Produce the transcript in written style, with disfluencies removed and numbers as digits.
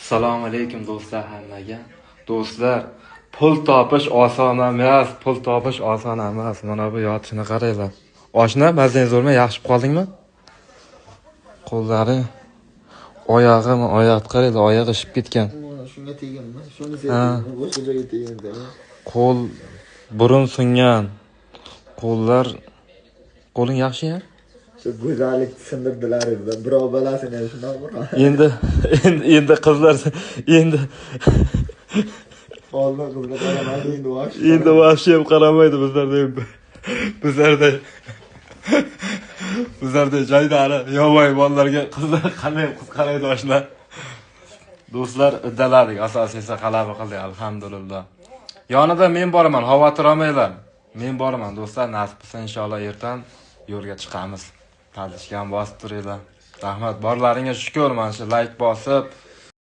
Assalomu alaykum do'stlar hammaga. Do'stlar, pul topish oson emas, pul topish oson emas. Mana bu yotishini qaranglar. Oshna, mazangiz zo'rmi? Yaxshi qoldingmi? Qo'llari, oyog'imi, oyoqni qaranglar, oyog'i shib ketgan. Shunga teginmi? Shuni sevdim, boshqa joyga tegindi. Qo'l, burun singan. Qo'ling yaxshi-ya? Shu go'zallik sindirdilar edi. Birov balasini shunaqa bir. Endi qizlar Oldin qizlar qaramaydi, endi vosh. Endi vosh ham qaramaydi bizlarda joydari yo'voy bolalarga qizlar qanday qiz qaraydi oshna. Do'stlar, uddaladik, asosiysi g'alaba qildik, alhamdulillah. Yonida men boraman, xavotir olmanglar. Men boraman do'stlar, nasib qilsa inshaalloh ertan yo'lga chiqamiz. Tanishgan bosib turinglar. Rahmat, borlaringga shukr, mana shu like bosib